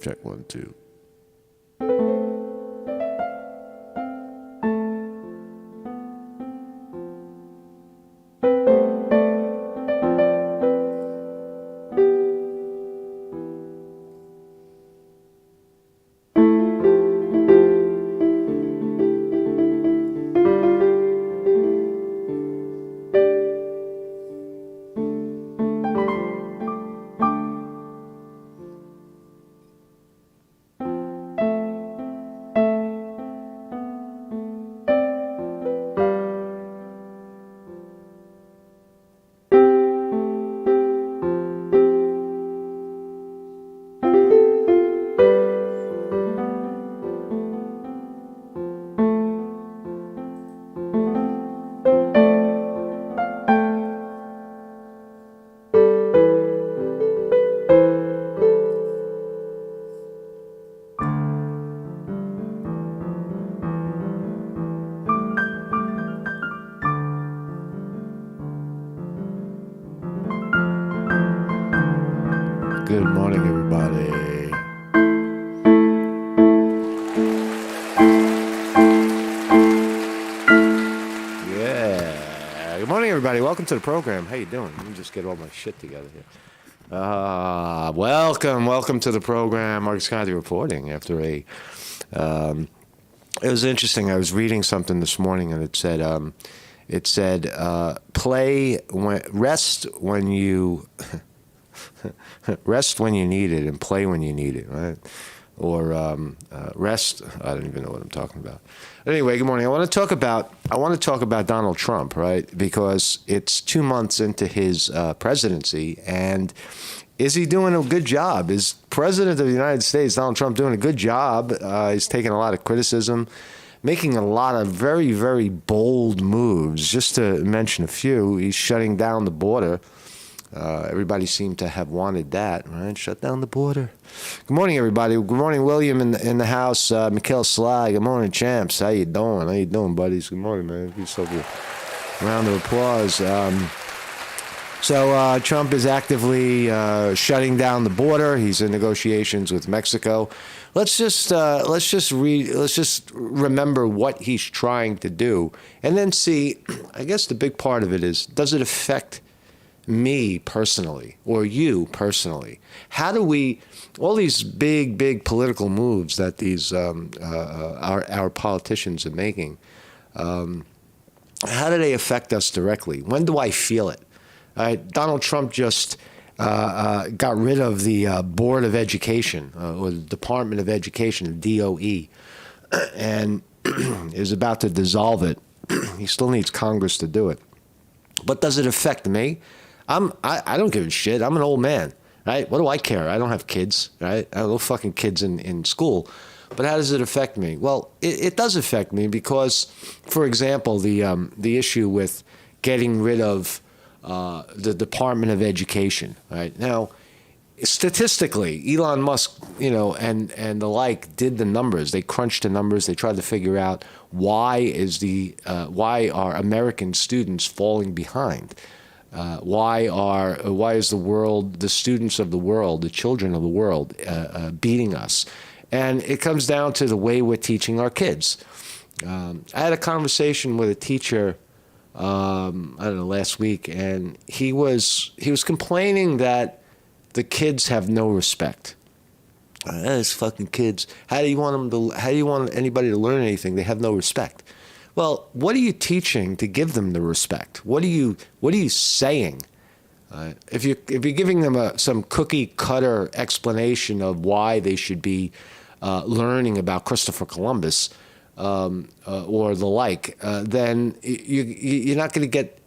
Check 1, 2. Good morning, everybody. Yeah. Good morning, everybody. Welcome to the program. How you doing? Let me just get all my shit together here. Welcome to the program. Marcus Conte reporting after a... it was interesting. I was reading something this morning, and it said, rest when you... rest when you need it and play when you need it, right? Or rest. I don't even know what I'm talking about. Anyway, good morning. I want to talk about Donald Trump, right? Because it's 2 months into his presidency, and is he doing a good job? Is President of the United States Donald Trump doing a good job? He's taking a lot of criticism, making a lot of very, very bold moves. Just to mention a few, he's shutting down the border. Everybody seemed to have wanted that, right? Shut down the border. Good morning, everybody. Good morning, William in the house. Mikhail Sly. Good morning, champs. How you doing, buddies? Good morning, man. Give yourself a round of applause. So Trump is actively shutting down the border. He's in negotiations with Mexico. Let's just remember what he's trying to do, and then see. I guess the big part of it is, does it affect me personally or you personally? How do we, all these big political moves that these our politicians are making, how do they affect us directly? When do I feel it? Donald Trump just got rid of the Board of Education or the Department of Education, the DOE, and is about to dissolve it. He still needs Congress to do it. But does it affect me? I don't give a shit. I'm an old man, right? What do I care? I don't have kids, right? I have no fucking kids in school. But how does it affect me? Well, it does affect me because, for example, the issue with getting rid of the Department of Education, right? Now, statistically, Elon Musk, and the like did the numbers. They crunched the numbers. They tried to figure out why are American students falling behind. Why is the students of the world, the children of the world, beating us? And it comes down to the way we're teaching our kids. I had a conversation with a teacher, I don't know, last week, and he was complaining that the kids have no respect. Those fucking kids. How do you want anybody to learn anything? They have no respect. Well, what are you teaching to give them the respect? What are you saying? If you're giving them some cookie cutter explanation of why they should be learning about Christopher Columbus or the like, then you're not going to get.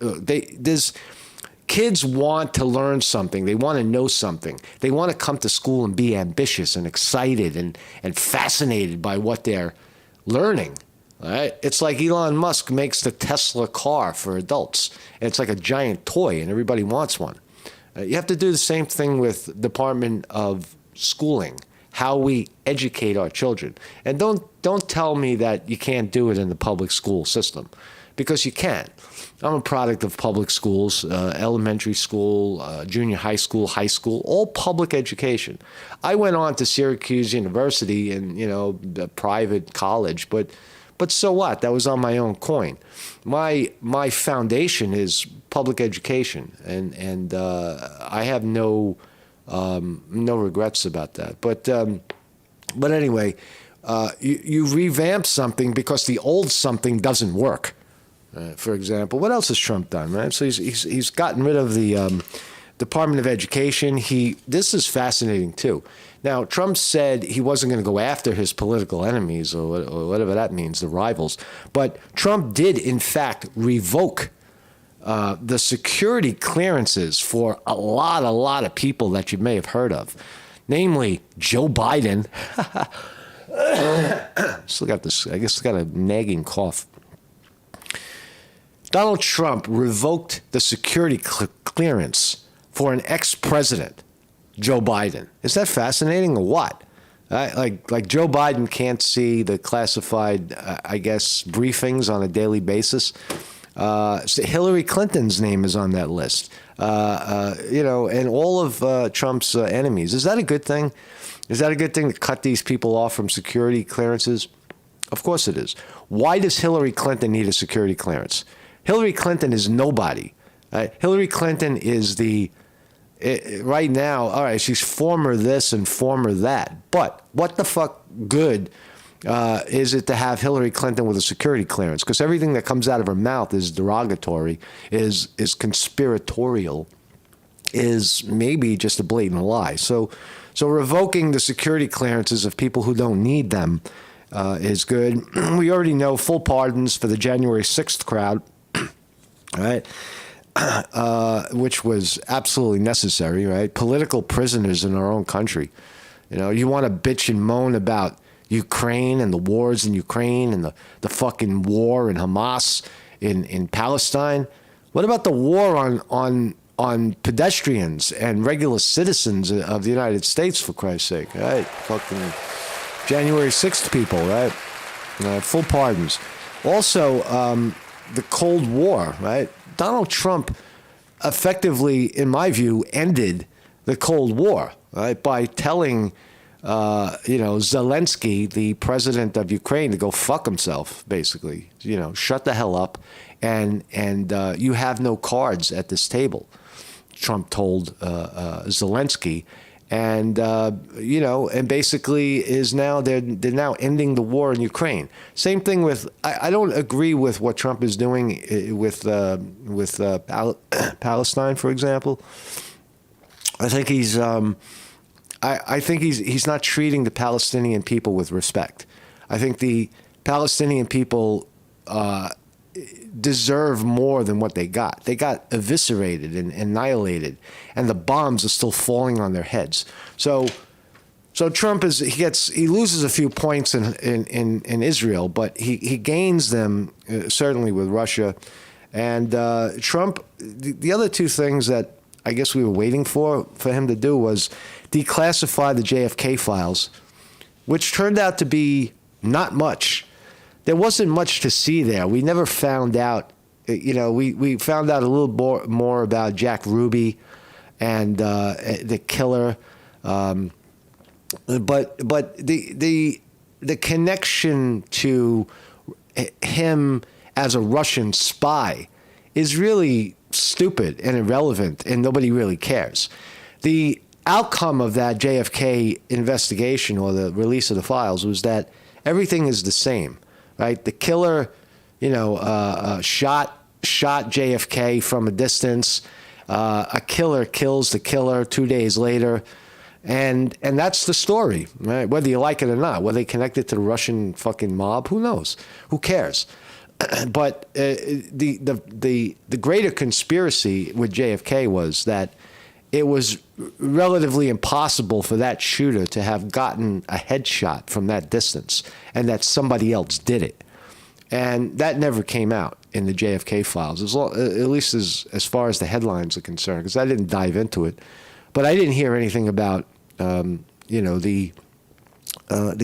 Kids want to learn something. They want to know something. They want to come to school and be ambitious and excited and fascinated by what they're learning. Right? It's like Elon Musk makes the Tesla car for adults. And it's like a giant toy, and everybody wants one. You have to do the same thing with Department of Schooling, how we educate our children. And don't tell me that you can't do it in the public school system. because you can. I'm a product of public schools, elementary school, junior high school, all public education. I went on to Syracuse University and, a private college, but so what? That was on my own coin. My foundation is public education, and I have no regrets about that. But anyway, you revamp something because the old something doesn't work. For example, what else has Trump done, right? So he's gotten rid of the Department of Education. This is fascinating too. Now, Trump said he wasn't going to go after his political enemies or whatever that means, the rivals. But Trump did, in fact, revoke the security clearances for a lot of people that you may have heard of, namely Joe Biden. Still got this, I guess, got a nagging cough. Donald Trump revoked the security clearance for an ex-president, Joe Biden. Is that fascinating or what? Like Joe Biden can't see the classified, I guess, briefings on a daily basis. So Hillary Clinton's name is on that list. And all of Trump's enemies. Is that a good thing? Is that a good thing to cut these people off from security clearances? Of course it is. Why does Hillary Clinton need a security clearance? Hillary Clinton is nobody. Hillary Clinton is right now, all right, she's former this and former that. But what the fuck good is it to have Hillary Clinton with a security clearance? Because everything that comes out of her mouth is derogatory, is conspiratorial, is maybe just a blatant lie. So revoking the security clearances of people who don't need them is good. We already know full pardons for the January 6th crowd, right? Which was absolutely necessary, right? Political prisoners in our own country. You want to bitch and moan about Ukraine and the wars in Ukraine and the fucking war in Hamas in Palestine. What about the war on pedestrians and regular citizens of the United States, for Christ's sake, right? Fucking January 6th people, right? Full pardons. Also, the Cold War, right? Donald Trump effectively, in my view, ended the Cold War, right? By telling, Zelensky, the president of Ukraine, to go fuck himself, basically. Shut the hell up, and you have no cards at this table. Trump told Zelensky, and and basically is now they're now ending the war in Ukraine. Same thing with I don't agree with what Trump is doing with Palestine, for example. I think he's he's not treating the Palestinian people with respect. I think the Palestinian people deserve more than what they got. They got eviscerated and annihilated, and the bombs are still falling on their heads. So Trump he loses a few points in Israel, but he gains them certainly with Russia. And Trump, the other two things that I guess we were waiting for him to do was declassify the JFK files, which turned out to be not much. There wasn't much to see there. We never found out, we found out a little more about Jack Ruby and the killer. But the connection to him as a Russian spy is really stupid and irrelevant, and nobody really cares. The outcome of that JFK investigation or the release of the files was that everything is the same. Right, the killer, shot JFK from a distance. A killer kills the killer 2 days later, and that's the story. Right, whether you like it or not, whether they connected to the Russian fucking mob, who knows? Who cares? But the greater conspiracy with JFK was that it was relatively impossible for that shooter to have gotten a headshot from that distance, and that somebody else did it. And that never came out in the JFK files, at least as far as the headlines are concerned, because I didn't dive into it. But I didn't hear anything about, the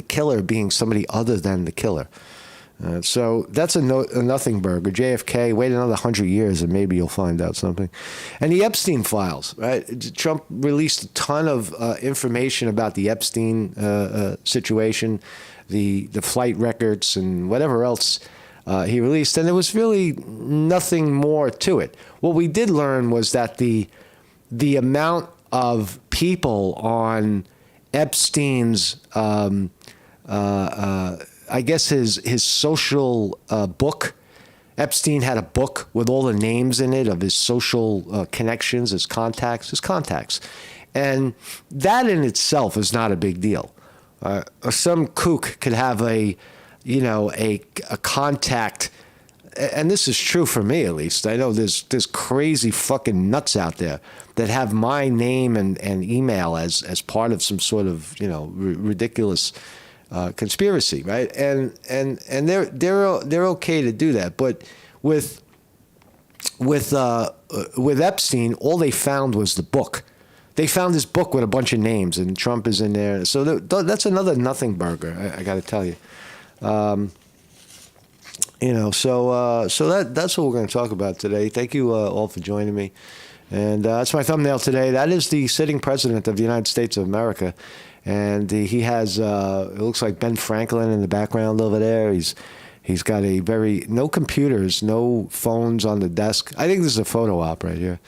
killer being somebody other than the killer. So that's a nothing burger. JFK, wait another 100 years and maybe you'll find out something. And the Epstein files, right? Trump released a ton of information about the Epstein situation, the flight records and whatever else he released. And there was really nothing more to it. What we did learn was that the amount of people on Epstein's I guess his social book. Epstein had a book with all the names in it of his social connections, his contacts. And that in itself is not a big deal. Some kook could have a contact, and this is true for me at least. I know there's crazy fucking nuts out there that have my name and email as part of some sort of ridiculous conspiracy, right? And they're okay to do that, but with Epstein, all they found was the book. They found this book with a bunch of names, and Trump is in there. So that's another nothing burger. I got to tell you, So that's what we're going to talk about today. Thank you all for joining me, and that's my thumbnail today. That is the sitting president of the United States of America. And he has, it looks like Ben Franklin in the background over there. He's got no computers, no phones on the desk. I think this is a photo op right here.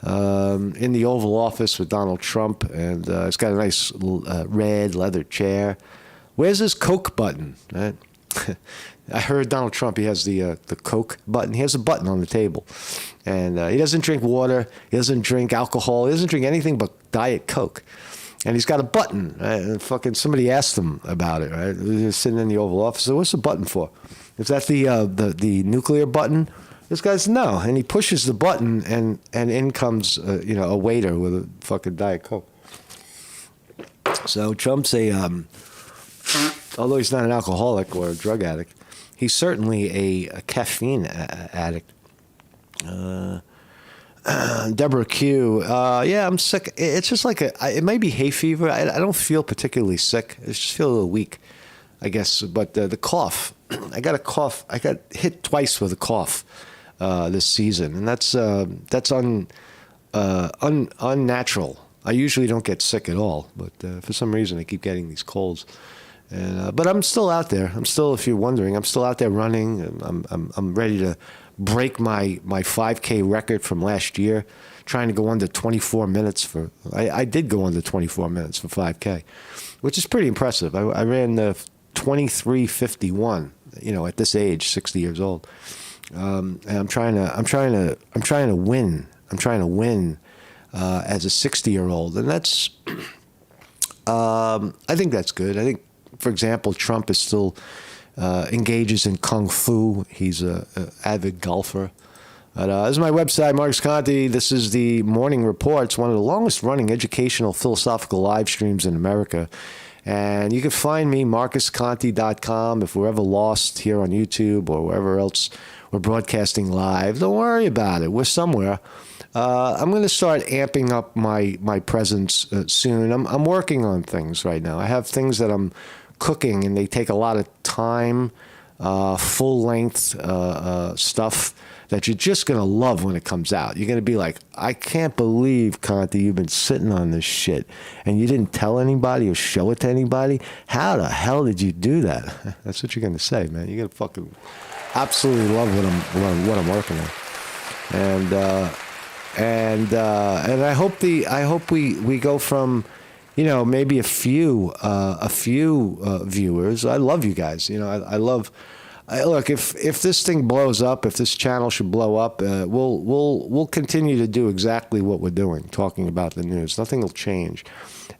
In the Oval Office with Donald Trump. And it's got a nice red leather chair. Where's his Coke button? Right? I heard Donald Trump, he has the Coke button. He has a button on the table. And he doesn't drink water. He doesn't drink alcohol. He doesn't drink anything but Diet Coke. And he's got a button. Right? And somebody asked him about it. Right? He was sitting in the Oval Office. So what's the button for? Is that the nuclear button? This guy's no. And he pushes the button, and in comes a waiter with a fucking Diet Coke. So Trump's although he's not an alcoholic or a drug addict, he's certainly a caffeine addict. Deborah Q. Yeah, I'm sick. It's just like it may be hay fever. I don't feel particularly sick. I just feel a little weak, I guess. But the cough, I got a cough. I got hit twice with a cough this season, and that's unnatural. I usually don't get sick at all, but for some reason I keep getting these colds. And but I'm still out there. I'm still, if you're wondering, I'm still out there running. I'm ready to break my 5K record from last year, trying to go under 24 minutes I did go under 24 minutes for 5K, which is pretty impressive. I ran the 23:51, at this age, 60 years old. And I'm trying to win. I'm trying to win as a 60-year-old, and that's I think that's good. I think, for example, Trump is still engages in kung fu. He's an avid golfer. But, this is my website, Marcus Conte. This is the Morning Report. It's one of the longest-running educational philosophical live streams in America. And you can find me, marcusconte.com. If we're ever lost here on YouTube or wherever else we're broadcasting live, don't worry about it. We're somewhere. I'm going to start amping up my presence soon. I'm working on things right now. I have things that I'm cooking, and they take a lot of time, full-length stuff that you're just going to love when it comes out. You're going to be like, I can't believe, Conte, you've been sitting on this shit, and you didn't tell anybody or show it to anybody? How the hell did you do that? That's what you're going to say, man. You're going to fucking absolutely love what I'm working on. And I hope we go from, maybe a few viewers. I love you guys. Look, if this thing blows up, if this channel should blow up, we'll continue to do exactly what we're doing, talking about the news. Nothing will change.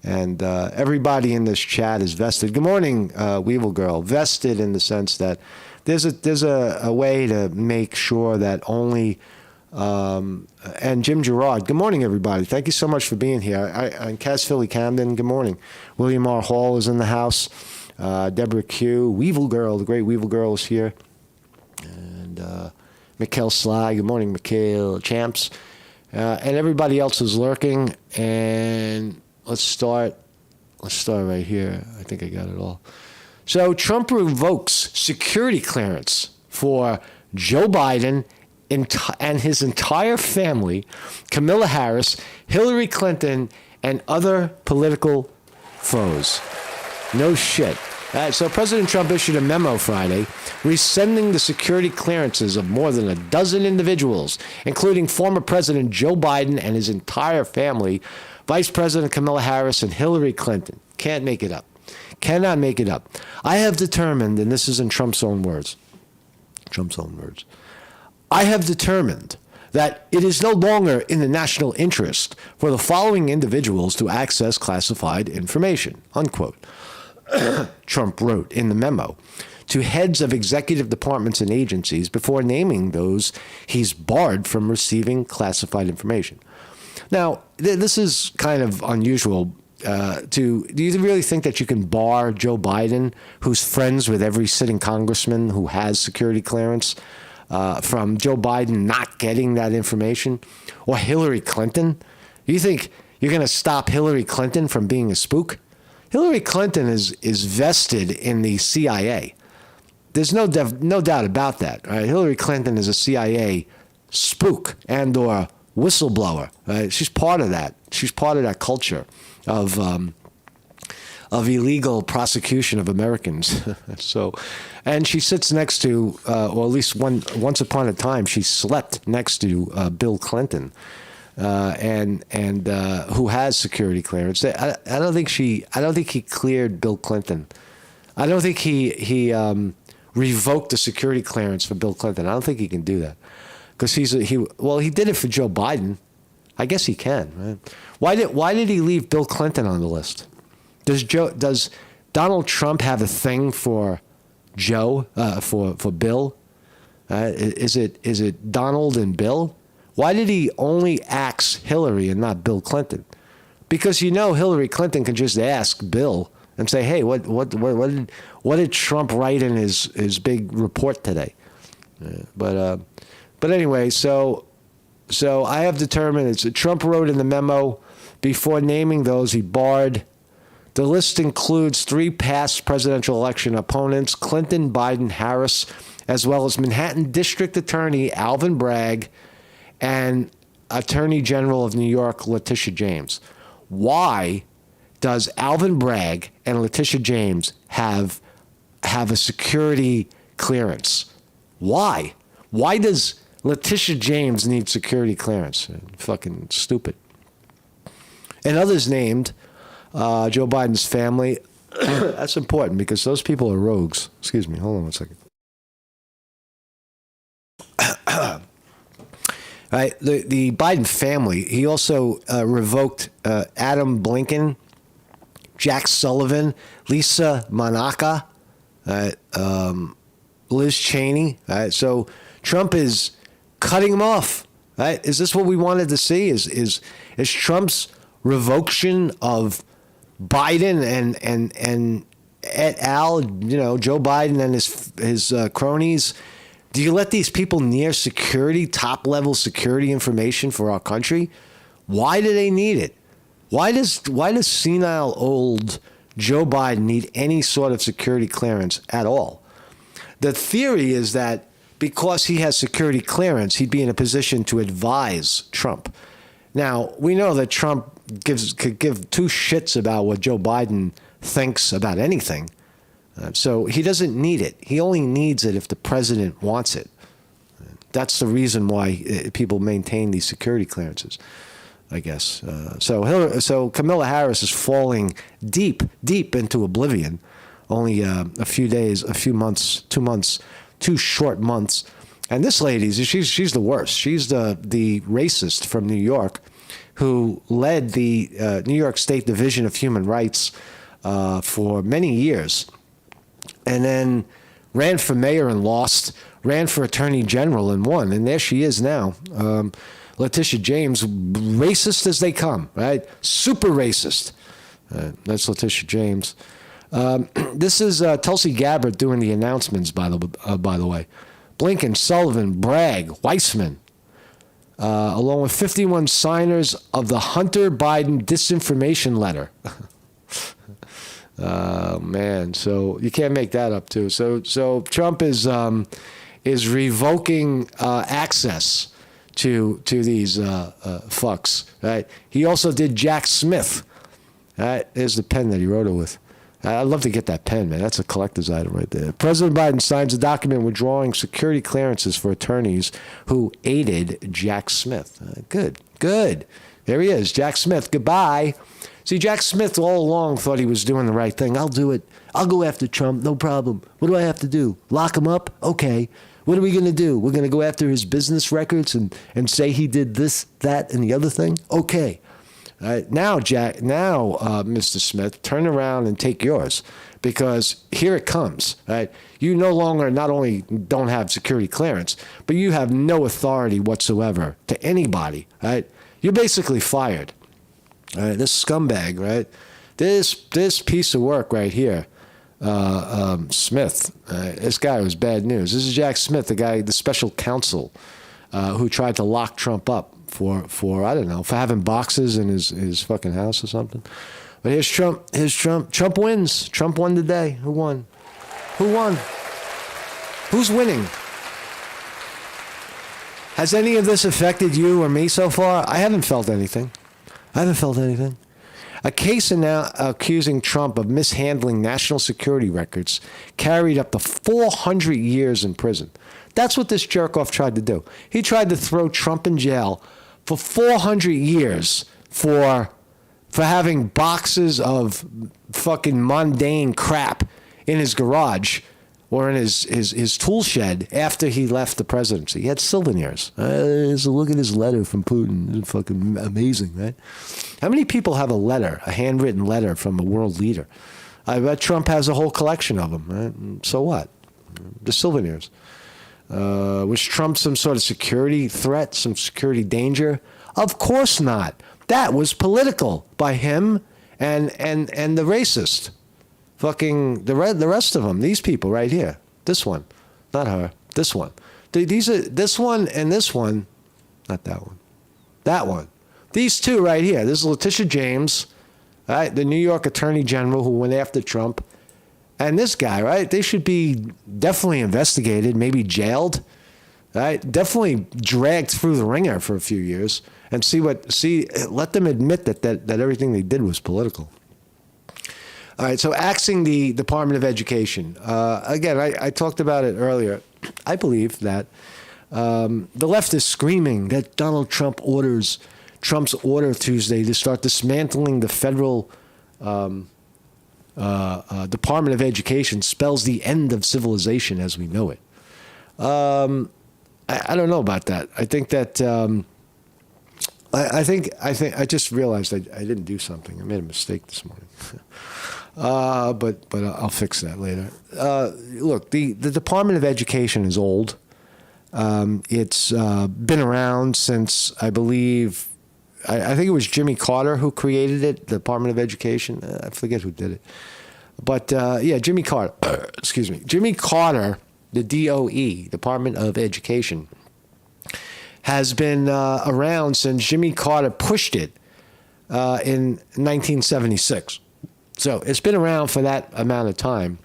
And everybody in this chat is vested. Good morning, Weevil Girl. Vested in the sense that there's a way to make sure that only. And Jim Gerard, good morning, everybody. Thank you so much for being here. And Kaz Philly Camden, good morning. William R. Hall is in the house. Deborah Q. Weevil Girl, the great Weevil Girl, is here. And Mikhail Sly, good morning, Mikhail. Champs. And everybody else is lurking. And let's start right here. I think I got it all. So Trump revokes security clearance for Joe Biden and his entire family, Kamala Harris, Hillary Clinton, and other political foes. No shit. So President Trump issued a memo Friday rescinding the security clearances of more than a dozen individuals, including former President Joe Biden and his entire family, Vice President Kamala Harris, and Hillary Clinton. Can't make it up. Cannot make it up. I have determined, and this is in Trump's own words, I have determined that it is no longer in the national interest for the following individuals to access classified information, unquote. Trump wrote in the memo to heads of executive departments and agencies before naming those he's barred from receiving classified information. Now, this is kind of unusual. Do you really think that you can bar Joe Biden, who's friends with every sitting congressman who has security clearance, from Joe Biden not getting that information? Or Hillary Clinton? You think you're going to stop Hillary Clinton from being a spook? Hillary Clinton is vested in the CIA. There's no doubt about that. Right? Hillary Clinton is a CIA spook and or whistleblower. Right? She's part of that. She's part of that culture of illegal prosecution of Americans. So, and she sits next to, or at least once upon a time, she slept next to Bill Clinton, and who has security clearance. I don't think he cleared Bill Clinton. I don't think he revoked the security clearance for Bill Clinton. I don't think he can do that because he did it for Joe Biden. I guess he can. Right? Why did he leave Bill Clinton on the list? Does Donald Trump have a thing for Joe, for Bill? Is it Donald and Bill? Why did he only axe Hillary and not Bill Clinton? Because Hillary Clinton can just ask Bill and say, "Hey, what did Trump write in his big report today?" But anyway, so I have determined Trump wrote in the memo before naming those he barred. The list includes 3 past presidential election opponents, Clinton, Biden, Harris, as well as Manhattan District Attorney Alvin Bragg and Attorney General of New York Letitia James. Why does Alvin Bragg and Letitia James have a security clearance? Why? Why does Letitia James need security clearance? Fucking stupid. And others named Joe Biden's family. That's important because those people are rogues. Excuse me. Hold on one second. Right, the Biden family. He also revoked Adam Blinken, Jack Sullivan, Lisa Monaco, Liz Cheney. So Trump is cutting them off. Right? Is this what we wanted to see? Is Trump's revocation of Biden and et al., Joe Biden and his cronies? Do you let these people near security, top-level security information for our country? Why do they need it? Why does senile old Joe Biden need any sort of security clearance at all? The theory is that because he has security clearance, he'd be in a position to advise Trump. Now, we know that Trump could give 2 shits about what Joe Biden thinks about anything. So he doesn't need it. He only needs it if the president wants it. That's the reason why people maintain these security clearances, I guess. So Kamala Harris is falling deep into oblivion. Only a few days, a few months, 2 months, 2 short months. And this lady, she's the worst. She's the racist from New York who led the New York State Division of Human Rights for many years. And then ran for mayor and lost, ran for attorney general and won. And there she is now. Letitia James, racist as they come, right? Super racist. That's Letitia James. This is Tulsi Gabbard doing the announcements, by the way. Blinken, Sullivan, Bragg, Weissman, along with 51 signers of the Hunter Biden disinformation letter. Man, so you can't make that up too. So Trump is revoking access to these fucks. Right? He also did Jack Smith. Right? There's the pen that he wrote it with. I'd love to get that pen, man. That's a collector's item right there. President Biden signs a document withdrawing security clearances for attorneys who aided Jack Smith. Good. There he is, Jack Smith. Goodbye. See, Jack Smith all along thought he was doing the right thing. I'll do it. I'll go after Trump. No problem. What do I have to do? Lock him up? Okay. What are we going to do? We're going to go after his business records and say he did this, that, and the other thing? Okay. Now, Mr. Smith, turn around and take yours, because here it comes. Right? You no longer not only don't have security clearance, but you have no authority whatsoever to anybody. Right? You're basically fired. Right? This scumbag, right? This piece of work right here, Smith. This guy was bad news. This is Jack Smith, the special counsel who tried to lock Trump up for I don't know, for having boxes in his fucking house or something. But here's Trump. Trump wins. Trump won today. Who won? Who's winning? Has any of this affected you or me so far? I haven't felt anything. A case now accusing Trump of mishandling national security records carried up to 400 years in prison. That's what this jerk-off tried to do. He tried to throw Trump in jail for 400 years for having boxes of fucking mundane crap in his garage or in his tool shed after he left the presidency. He had souvenirs. So look at his letter from Putin. It's fucking amazing, right? How many people have a handwritten letter from a world leader? I bet Trump has a whole collection of them, right? So what? The souvenirs. Was Trump some sort of security threat, some security danger? Of course not. That was political by him and the racist. Fucking the rest of them. These people right here. This one, not her. This one. These are this one and this one, not that one. That one. These two right here. This is Letitia James, right? The New York Attorney General who went after Trump. And this guy, right? They should be definitely investigated, maybe jailed, right? Definitely dragged through the ringer for a few years and let them admit that everything they did was political. All right, so axing the Department of Education. Again, I talked about it earlier. I believe that the left is screaming that Donald Trump's order Tuesday to start dismantling the federal Department of Education spells the end of civilization as we know it. I don't know about that. I think that I think I just realized I didn't do something. I made a mistake this morning. But I'll fix that later. Look, the Department of Education is old. It's been around since, I believe, I think it was Jimmy Carter who created it, the Department of Education. I forget who did it. But, yeah, Jimmy Carter. Excuse me. Jimmy Carter, the DOE, Department of Education, has been around since Jimmy Carter pushed it in 1976. So it's been around for that amount of time.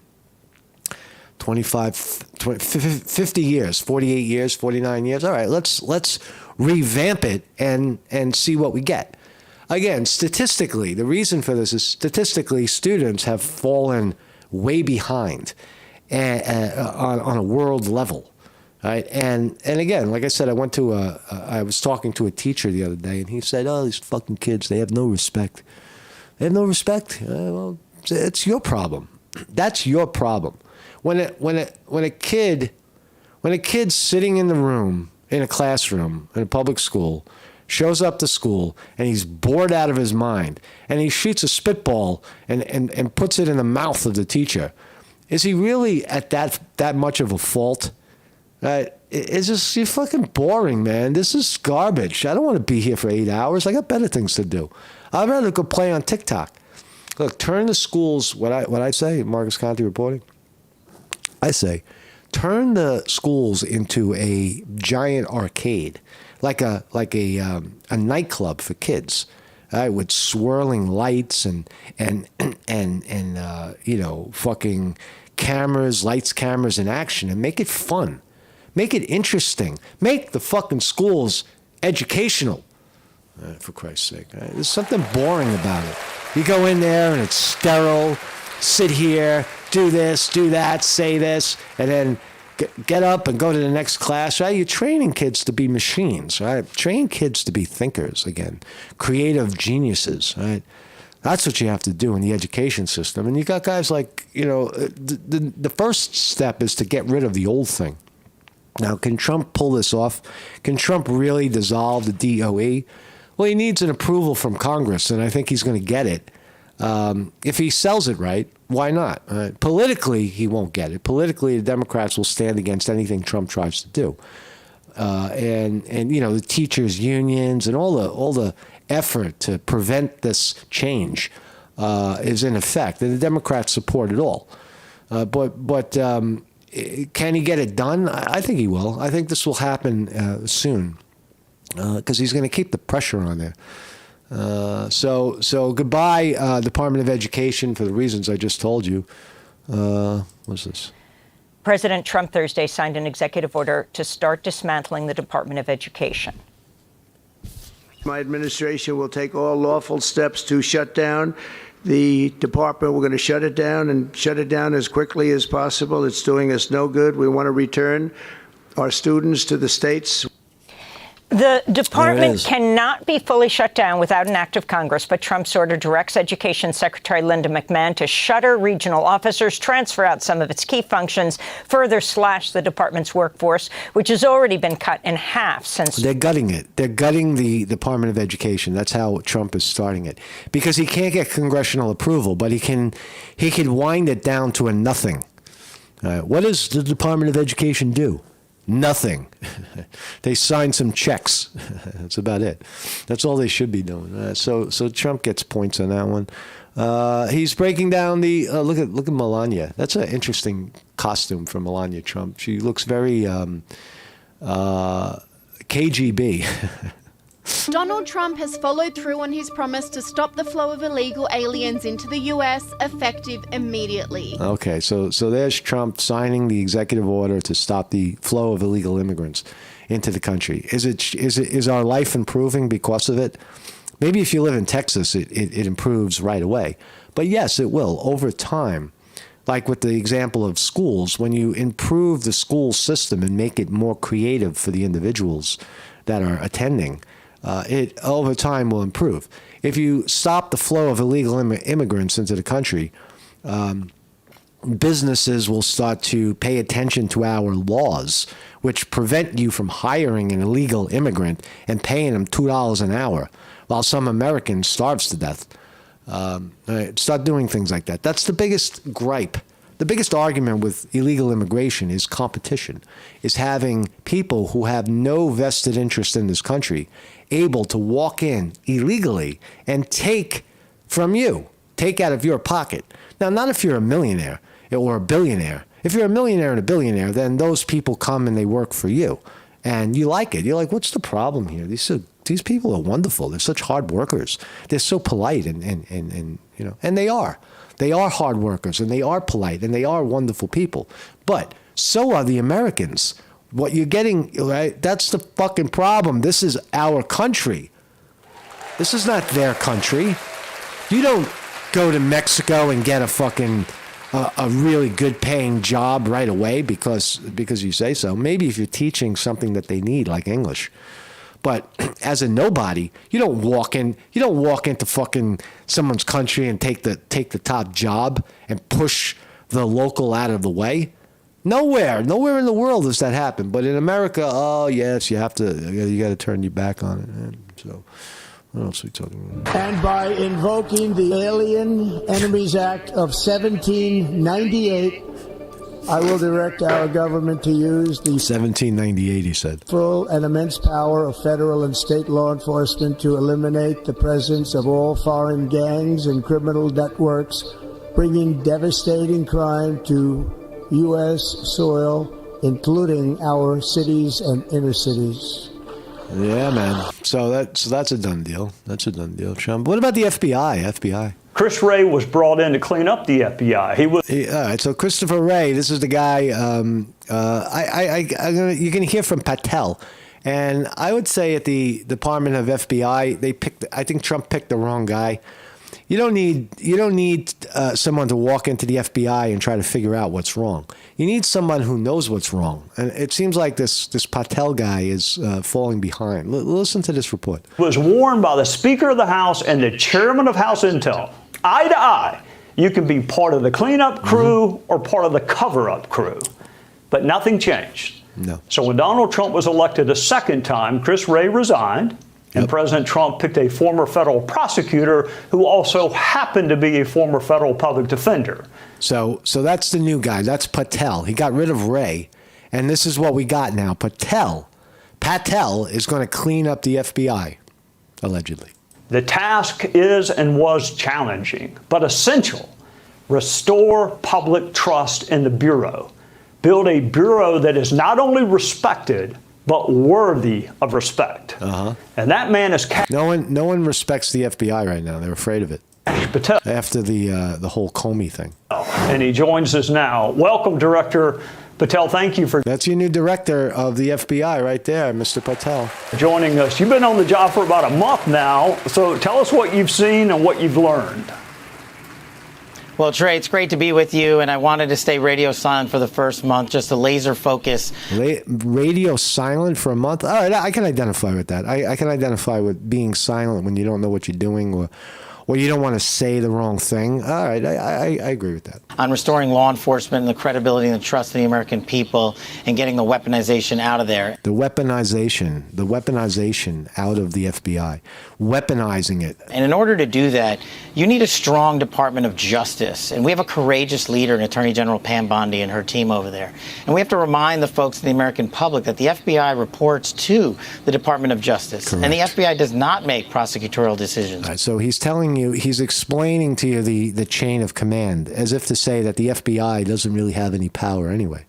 50 years, 48 years, 49 years. All right, let's revamp it and see what we get. Again, statistically, the reason for this is statistically students have fallen way behind on a world level. Right? And again, like I said, I was talking to a teacher the other day, and he said, "Oh, these fucking kids, they have no respect. They have no respect." Well, it's your problem. That's your problem. When a kid's sitting in the room in a classroom in a public school, shows up to school and he's bored out of his mind, and he shoots a spitball and puts it in the mouth of the teacher, is he really at that much of a fault? It's just, you're fucking boring, man. This is garbage. I don't want to be here for 8 hours. I got better things to do. I'd rather go play on TikTok. Look, turn the schools, what I say, Marcus Conte reporting, I say, turn the schools into a giant arcade, like a nightclub for kids. with swirling lights and fucking cameras, lights, cameras in action, and make it fun. Make it interesting. Make the fucking schools educational. For Christ's sake. There's something boring about it. You go in there and it's sterile. Sit here, do this, do that, say this, and then get up and go to the next class. Right? You're training kids to be machines. Right? Train kids to be thinkers again. Creative geniuses. Right? That's what you have to do in the education system. And you got guys like, the first step is to get rid of the old thing. Now, can Trump pull this off? Can Trump really dissolve the DOE? Well, he needs an approval from Congress, and I think he's going to get it. If he sells it right, why not? Politically, he won't get it. Politically, the Democrats will stand against anything Trump tries to do. And the teachers' unions and all the effort to prevent this change is in effect, and the Democrats support it all. But can he get it done? I think he will. I think this will happen soon because he's going to keep the pressure on there. So goodbye, Department of Education, for the reasons I just told you. What's this? President Trump Thursday signed an executive order to start dismantling the Department of Education. My administration will take all lawful steps to shut down the department. We're going to shut it down and shut it down as quickly as possible. It's doing us no good. We want to return our students to the states. The department cannot be fully shut down without an act of Congress, but Trump's order directs Education Secretary Linda McMahon to shutter regional officers, transfer out some of its key functions, further slash the department's workforce, which has already been cut in half since... They're gutting it. They're gutting the Department of Education. That's how Trump is starting it. Because he can't get congressional approval, but he can wind it down to a nothing. What does the Department of Education do? Nothing. They sign some checks. That's about it. That's all they should be doing. So Trump gets points on that one. He's breaking down the look at Melania. That's an interesting costume for Melania Trump. She looks very KGB. Donald Trump has followed through on his promise to stop the flow of illegal aliens into the U.S., effective immediately. Okay, so there's Trump signing the executive order to stop the flow of illegal immigrants into the country. Is our life improving because of it? Maybe if you live in Texas, it improves right away. But yes, it will over time. Like with the example of schools, when you improve the school system and make it more creative for the individuals that are attending, it over time will improve. If you stop the flow of illegal immigrants into the country, businesses will start to pay attention to our laws, which prevent you from hiring an illegal immigrant and paying them $2 an hour, while some American starves to death. Start doing things like that. That's the biggest gripe. The biggest argument with illegal immigration is competition, is having people who have no vested interest in this country able to walk in illegally and take from you, take out of your pocket. Now, not if you're a millionaire or a billionaire. If you're a millionaire and a billionaire, then those people come and they work for you. And you like it. You're like, what's the problem here? These people are wonderful. They're such hard workers. They're so polite and they are. They are hard workers, and they are polite, and they are wonderful people. But so are the Americans. What you're getting, right? That's the fucking problem. This is our country. This is not their country. You don't go to Mexico and get a fucking a really good paying job right away because you say so. Maybe if you're teaching something that they need, like English. But as a nobody, you don't walk into fucking someone's country and take the top job and push the local out of the way. Nowhere in the world does that happen. But in America, oh yes, you got to turn your back on it. And so, what else are we talking about? And by invoking the Alien Enemies Act of 1798. I will direct our government to use the 1798, he said, full and immense power of federal and state law enforcement to eliminate the presence of all foreign gangs and criminal networks, bringing devastating crime to U.S. soil, including our cities and inner cities. Yeah, man. So that's a done deal. That's a done deal, Trump. What about the FBI? Chris Wray was brought in to clean up the FBI. All right. So Christopher Wray, this is the guy. You can hear from Patel, and I would say at the Department of FBI, I think Trump picked the wrong guy. You don't need someone to walk into the FBI and try to figure out what's wrong. You need someone who knows what's wrong. And it seems like this Patel guy is falling behind. Listen to this report. Was warned by the Speaker of the House and the Chairman of House Intel, eye to eye, you can be part of the cleanup crew or part of the cover-up crew. But nothing changed. No. So when Donald Trump was elected a second time, Chris Wray resigned. And President Trump picked a former federal prosecutor who also happened to be a former federal public defender. So that's the new guy. That's Patel. He got rid of Wray. And this is what we got now. Patel is going to clean up the FBI, allegedly. The task is and was challenging, but essential. Restore public trust in the Bureau. Build a Bureau that is not only respected, but worthy of respect. And that man is no one respects the FBI right now. They're afraid of it. Patel. After the whole Comey thing. And he joins us now. Welcome, Director Patel. Thank you for... That's your new director of the FBI right there, Mr. Patel. Joining us. You've been on the job for about a month now. So tell us what you've seen and what you've learned. Well, Trey, it's great to be with you, and I wanted to stay radio silent for the first month, just a laser focus. Radio silent for a month? All right, I can identify with that. I can identify with being silent when you don't know what you're doing or you don't want to say the wrong thing. All right, I agree with that. On restoring law enforcement and the credibility and the trust of the American people and getting the weaponization out of there. The weaponization out of the FBI, weaponizing it. And in order to do that, you need a strong Department of Justice. And we have a courageous leader in Attorney General Pam Bondi and her team over there. And we have to remind the folks in the American public that the FBI reports to the Department of Justice. Correct. And the FBI does not make prosecutorial decisions. All right, so he's explaining to you the chain of command, as if to say that the FBI doesn't really have any power anyway.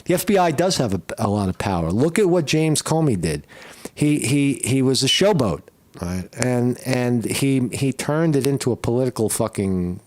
The FBI does have a lot of power. Look at what James Comey did. He was a showboat, right? And he turned it into a political fucking,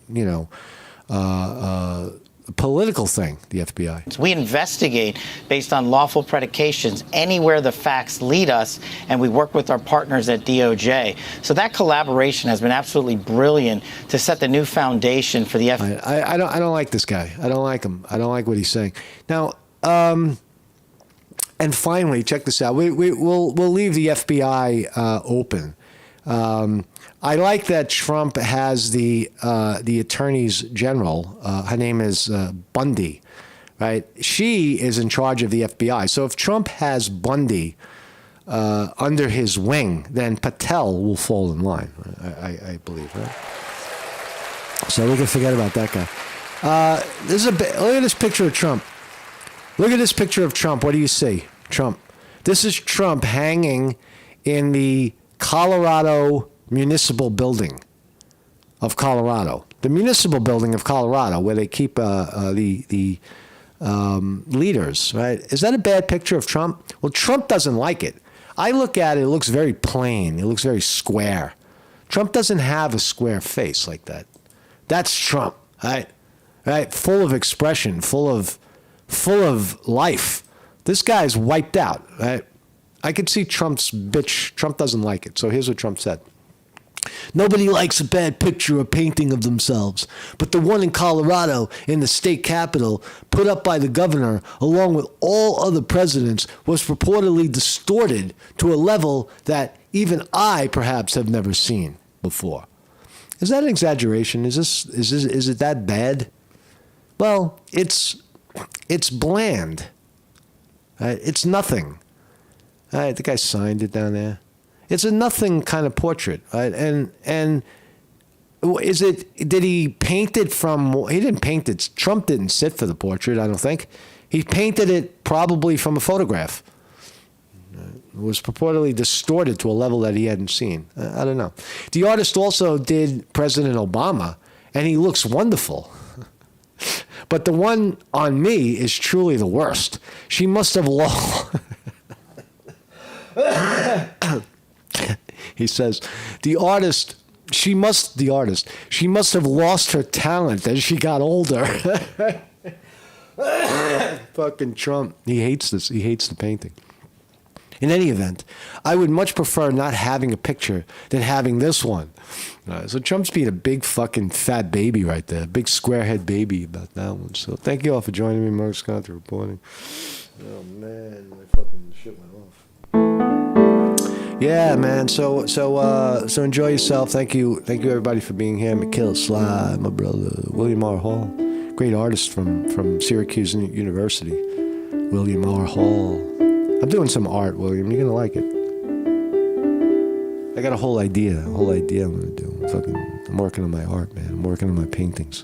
political thing, the FBI. We investigate based on lawful predications anywhere the facts lead us, and we work with our partners at DOJ. So that collaboration has been absolutely brilliant to set the new foundation for the FBI. I don't like this guy. I don't like him. I don't like what he's saying. Now, and finally, check this out. We'll leave the FBI open. I like that Trump has the attorneys general. Her name is Bundy, right? She is in charge of the FBI. So if Trump has Bundy under his wing, then Patel will fall in line. I believe, right? So we can forget about that guy. Look at this picture of Trump. Look at this picture of Trump. What do you see? Trump. This is Trump hanging in the Colorado Municipal Building of Colorado. The Municipal Building of Colorado, where they keep the leaders, right? Is that a bad picture of Trump? Well, Trump doesn't like it. I look at it, it looks very plain. It looks very square. Trump doesn't have a square face like that. That's Trump, right? Right? Full of expression, full of life. This guy's wiped out, right? I could see Trump's bitch. Trump doesn't like it. So here's what Trump said. Nobody likes a bad picture or painting of themselves, but the one in Colorado in the state capitol put up by the governor along with all other presidents was purportedly distorted to a level that even I perhaps have never seen before. Is that an exaggeration? Is it that bad? Well, it's bland. It's nothing. I think I signed it down there. It's a nothing kind of portrait, right? And is it? Did he paint it from? He didn't paint it. Trump didn't sit for the portrait, I don't think. He painted it probably from a photograph. It was purportedly distorted to a level that he hadn't seen. I don't know. The artist also did President Obama, and he looks wonderful. But the one on me is truly the worst. She must have lost. He says, the artist, she must have lost her talent as she got older. Fucking Trump. He hates this. He hates the painting. In any event, I would much prefer not having a picture than having this one. So Trump's being a big fucking fat baby right there. Big squarehead baby about that one. So thank you all for joining me, Mark Conte reporting. Oh, man. My fucking shit went off. Yeah, man. So enjoy yourself. Thank you everybody for being here. McKill, Sly, my brother, William R. Hall. Great artist from Syracuse University. William R. Hall. I'm doing some art, William. You're going to like it. I got a whole idea I'm going to do. I'm working on my art, man. I'm working on my paintings.